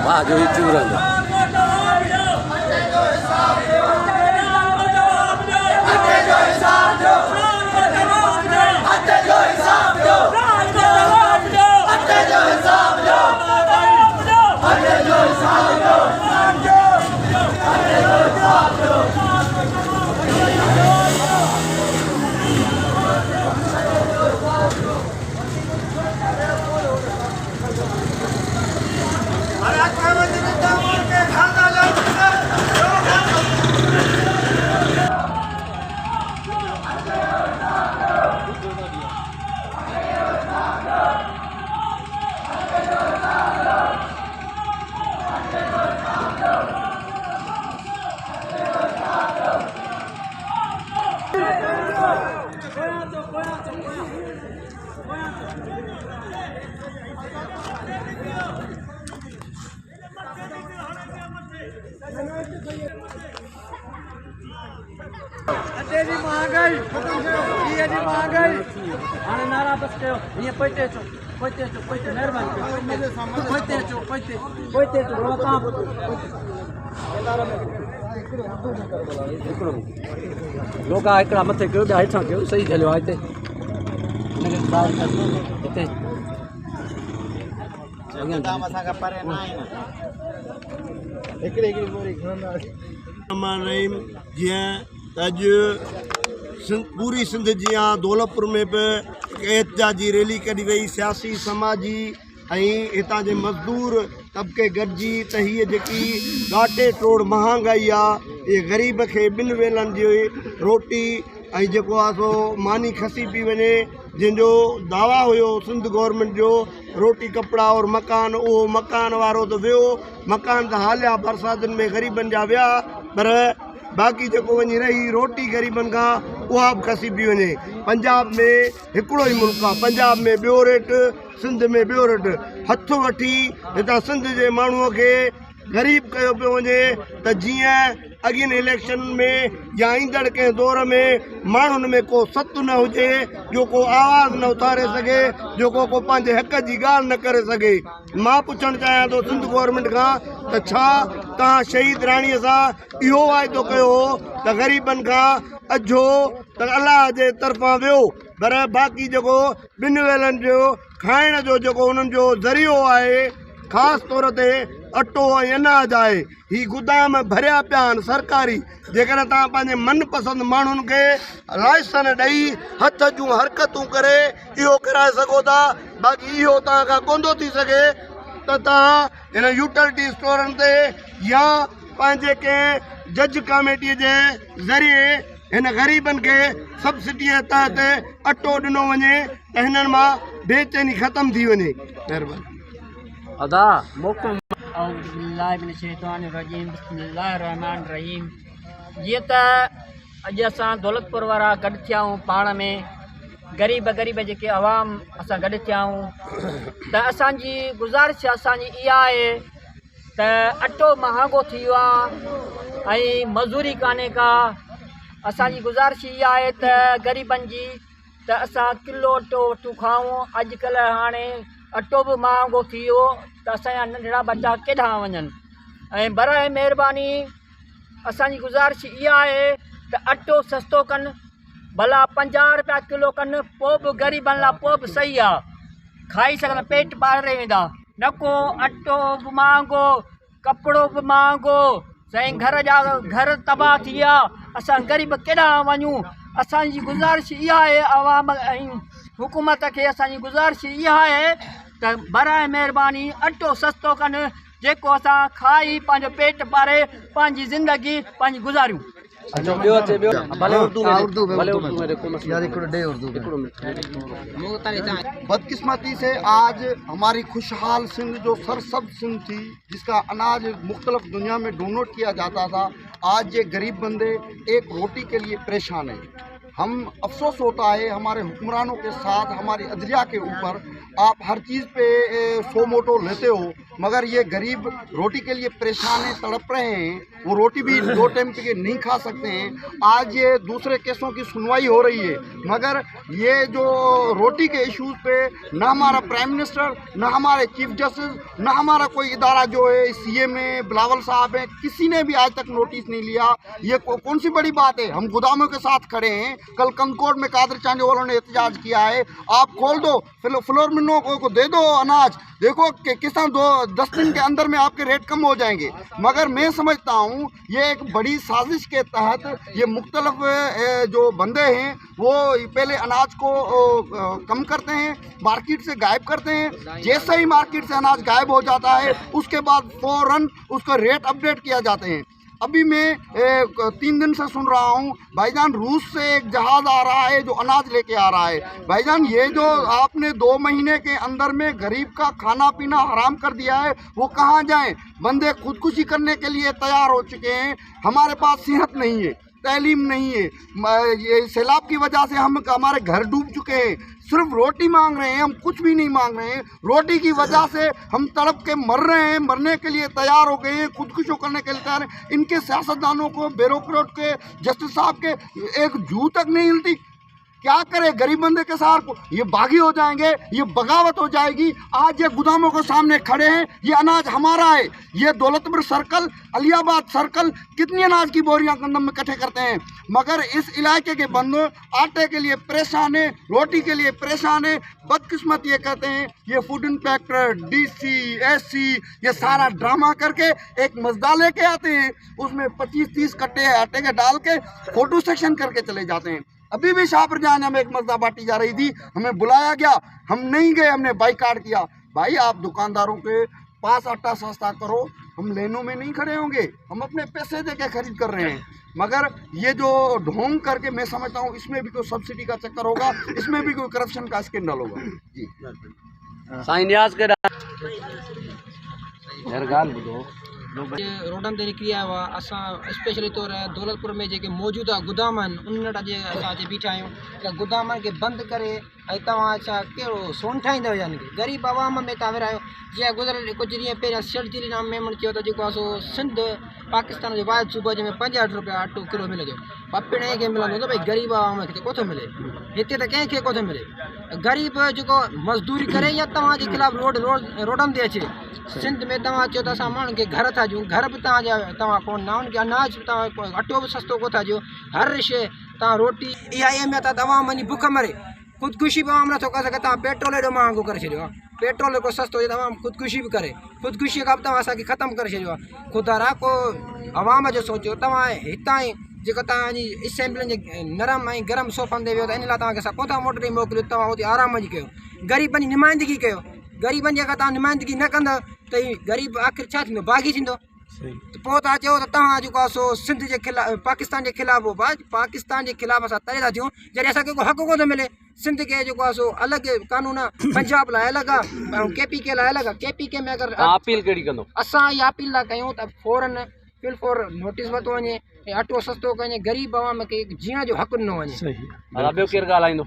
वाह जो ही चूरन महंगाई महंगाई हाँ नारा बस कयो ये पोइते अचो महिरबानी पोइते अचो लोग हिकिड़ा मथे कयो ॿिया हेठां कयो सही हलियो आहे हिते जीअं अॼु पूरी सिंध जी दौलतपुर में भी एहतजाजी रैली कढी वई सियासी समाजी हितां जे मज़दूर तबके गॾिजी त हीअ जेकी घाटे टोड़ महांगाई आहे ये ग़रीब खे ॿिनि वेलनि जी रोटी ऐं जेको आहे सो मानी खसी पई वञे जंहिंजो दावा हुयो सिंध गवर्नमेंट जो रोटी कपिड़ा और मकान उहो मकान वारो त वियो मकान त हालिया बरसातुनि में ग़रीबनि जा विया पर बाक़ी जेको वञी रही रोटी ग़रीबनि खां उहा बि खसी पई वञे। पंजाब में हिकिड़ो ई मुल्क आहे पंजाब में ॿियो रेट सिंध में ॿियो रेट हथ वठी हितां सिंध जे माण्हूअ खे ग़रीब कयो पियो वञे त जीअं अॻियनि इलेक्शन में या ईंदड़ कंहिं दौर में माण्हुनि में को सत न हुजे जो को आवाज़ न उथारे सघे जो को पंहिंजे हक़ जी ॻाल्हि न करे सघे। मां पुछणु चाहियां थो सिंध गवर्नमेंट खां त छा तव्हां शहीद राणीअ सां इहो वाइदो कयो हो त ग़रीबनि खां अझो त अलाह जे तरफ़ां वियो पर बाक़ी जेको ॿिनि वेलनि जो खाइण जो जेको उन्हनि जो ज़रियो आहे ख़ासि तौर ते अटो ऐं अनाज आहे ही गुदाम भरिया पिया आहिनि सरकारी जेकॾहिं तव्हां पंहिंजे मनपसंदि माण्हुनि खे लाइसन ॾेई हथ जूं हरकतूं करे इहो कराए सघो था बाक़ी इहो तव्हां खां कोन्ह थी सघे त तव्हां हिन यूटिलिटी स्टोरनि ते या पंहिंजे कंहिं जज कमेटीअ जे ज़रिए हिन ग़रीबनि खे सब्सिडीअ तहत अटो ॾिनो वञे त हिननि मां बेचैनी ख़तमु थी वञे। महिरबानी अदा मोकल जीअं त अॼु असां दौलतपुर वारा गॾु थिया आहियूं पाण में ग़रीब जेके अवाम असां गॾु थिया आहियूं त असांजी गुज़ारिश असांजी इहा आहे त अटो महांगो थी वियो आहे ऐं मज़ूरी कान्हे का असांजी गुज़ारिश इहा आहे त ग़रीबनि जी त असां किलो अटो वठूं खाऊं अॼुकल्ह हाणे अटो बि महांगो थी वियो त असांजा नंढड़ा बच्चा केॾांहुं वञनि ऐं बराए महिरबानी असांजी गुज़ारिश इहा आहे त अटो सस्तो कनि भला 50 रुपया किलो कनि पोइ बि ग़रीबनि लाइ पोइ बि सही आहे खाई सघंदा पेट पारे वेंदा न को अटो बि महांगो कपिड़ो बि महांगो साईं घर तबाह थी विया असां ग़रीब केॾांहुं वञूं। असांजी गुज़ारिश इहा आहे आवाम ऐं हुकूमत खे असांजी गुज़ारिश इहा आहे त बराए महिरबानी अटो सस्तो कनि जेको असां खाई पंहिंजो पेट पारे पंहिंजी ज़िंदगी पंहिंजी गुज़ारियूं। बदकिस्मती से आज हमारी खुशहाल सिंध जो सरसब्ज सिंध थी जिसका अनाज मुख्तलिफ दुनिया में डोनेट किया जाता था आज ये गरीब बंदे एक रोटी के लिए परेशान है। हम अफसोस होता है हमारे हुक्मरानों के साथ हमारी अदलिया के ऊपर आप हर चीज़ पे सो मोटो लेते हो मगर ये गरीब रोटी के लिए परेशान हैं तड़प रहे हैं। वो रोटी भी 2 टाइम की नहीं खा सकते हैं। आज ये दूसरे केसों की सुनवाई हो रही है, मगर ये जो रोटी के इश्यूज़ पे ना हमारा प्राइम मिनिस्टर, ना हमारे चीफ जस्टिस, ना हमारा कोई इदारा जो है CM है, बिलावल साहब हैं, किसी ने भी आज तक नोटिस नहीं लिया। ये कौन सी बड़ी बात है? हम गोदामों के साथ खड़े हैं। कल कंकोड में कादर चांदी वालों ने एहतजाज किया है। आप खोल दो, फ्लोर मिलों को दे दो अनाज, देखो कि किसान 10 दिन के अंदर में आपके रेट कम हो जाएंगे। मगर मैं समझता हूँ ये एक बड़ी साजिश के तहत ये मुख्तलिफ जो बंदे हैं वो पहले अनाज को कम करते हैं, मार्केट से गायब करते हैं। जैसे ही मार्केट से अनाज गायब हो जाता है उसके बाद फ़ौरन उसका रेट अपडेट किया जाते हैं। अभी मैं 3 दिन से सुन रहा हूँ भाईजान, रूस से एक जहाज़ आ रहा है जो अनाज लेके आ रहा है। भाईजान, ये जो आपने 2 महीने के अंदर में गरीब का खाना पीना हराम कर दिया है, वो कहाँ जाएं? बंदे खुदकुशी करने के लिए तैयार हो चुके हैं। हमारे पास सेहत नहीं है, तालीम नहीं है, ये सैलाब की वजह से हमारे घर डूब चुके हैं। सिर्फ रोटी मांग रहे हैं, हम कुछ भी नहीं मांग रहे हैं। रोटी की वजह से हम तड़प के मर रहे हैं, मरने के लिए तैयार हो गए हैं, खुदकुशी करने के लिए तैयार हैं। इनके सियासतदानों को, ब्यूरोक्रेट के, जस्टिस साहब के एक जू तक नहीं हिलती। क्या करे गरीब बंदे के साथ को? ये बागी हो जाएंगे, ये बगावत हो जाएगी। आज ये गोदामों के सामने खड़े हैं, ये अनाज हमारा है। ये दौलतपुर सर्कल, अलियाबाद सर्कल कितनी अनाज की बोरियां गंदम में इकट्ठे करते हैं, मगर इस इलाके के बंदे आटे के लिए परेशान है, रोटी के लिए परेशान है। बदकिस्मत ये कहते हैं ये फूड इंस्पेक्टर, DC, SC ये सारा ड्रामा करके एक मजदा लेके आते हैं, उसमें 25-30 कट्टे आटे के डाल के फोटो सेक्शन करके चले जाते हैं। अभी भी शाहपुर जाने में एक मजदा बांटी जा रही थी, हमें बुलाया गया, हम नहीं गए, हमने बाइकाट किया। भाई, आप दुकानदारों के पास आटा सस्ता करो, हम लेनों में नहीं खड़े होंगे, हम अपने पैसे दे के खरीद कर रहे हैं। मगर ये जो ढोंग करके, मैं समझता हूँ इसमें भी कोई सब्सिडी का चक्कर होगा, इसमें भी कोई करप्शन का स्कैंडल होगा। जी साईं नियाज़ के यार गाल ॿुधो, रोडन ते निकिरी आया हुआ। असां स्पेशली तौर दौलतपुर में जेके मौजूदा गुदाम आहिनि उन वटि अॼु असां बीठा आहियूं। त गुदामनि खे बंदि करे ऐं तव्हां छा कहिड़ो सोन ठाहींदव? यानी की ग़रीब आवाम में तव्हां विरहायो। जीअं गुज़िरियल कुझु ॾींहं पहिरियां शर्जीली नाम मेमण चयो त जेको आहे सो सिंध पाकिस्तान जो वाहिद सूबो जंहिंमें 65 रुपया अटो किलो मिले थो। पपिड़े खे मिलंदो त भई ग़रीब आवाम खे त कोथो मिले, हिते त कंहिंखे कोथो मिले। ग़रीब जेको मज़दूरी करे या तव्हांजे ख़िलाफ़ु रोडनि ते अचे। सिंध में तव्हां चयो त असां माण्हुनि खे घर था ॾियूं, घर बि तव्हां कोन ना, उनखे अनाज बि तव्हां अटो बि सस्तो कोन था ॾियो, हर शइ तव्हां रोटी इहा अहमियत आहे। तव्हां वञी बुख मरे, ख़ुदकुशी बि आवाम नथो करे सघे। तव्हां पेट्रोल एॾो महांगो करे छॾियो आहे, पेट्रोल को सस्तो हुजे तव्हां ख़ुदकुशी बि करे, ख़ुदकुशीअ खां बि तव्हां असांखे ख़तमु करे छॾियो आहे। ख़ुदा को आवाम जो सोचियो। तव्हां हितां ई जेको तव्हांजी असेंबलियुनि जे नरम ऐं गरम सोफ़नि ते वियो त इन लाइ तव्हांखे असां कोन था मोटरी मोकिलियो, तव्हां उते आराम जी कयो, ग़रीबनि जी नुमाइंदगी कयो। ग़रीबनि जी अगरि तव्हां नुमाइंदगी न कंदव त ही ग़रीब आख़िर छा थींदो? बाग़ी थींदो। त पोइ तव्हां चयो त तव्हां जेको आहे सो सिंध जे ख़िलाफ़ु, पाकिस्तान जे ख़िलाफ़ु हो। पाकिस्तान जे ख़िलाफ़ु असां तरे था थियूं जॾहिं असांखे को हक़ कोन थो मिले। सिंध खे जेको आहे सो अलॻि कानून आहे, पंजाब लाइ अलॻि आहे ऐं KPK लाइ अलॻि आहे। KPK में अगरि अपील कहिड़ी कंदो? असां इहा अपील था कयूं त फ़ौरन फिलफोर नोटिस वरितो वञे ऐं अटो सस्तो कजे, ग़रीब आवाम खे जीअण जो हक़ ॾिनो वञे। ॿियो केरु ॻाल्हाईंदो?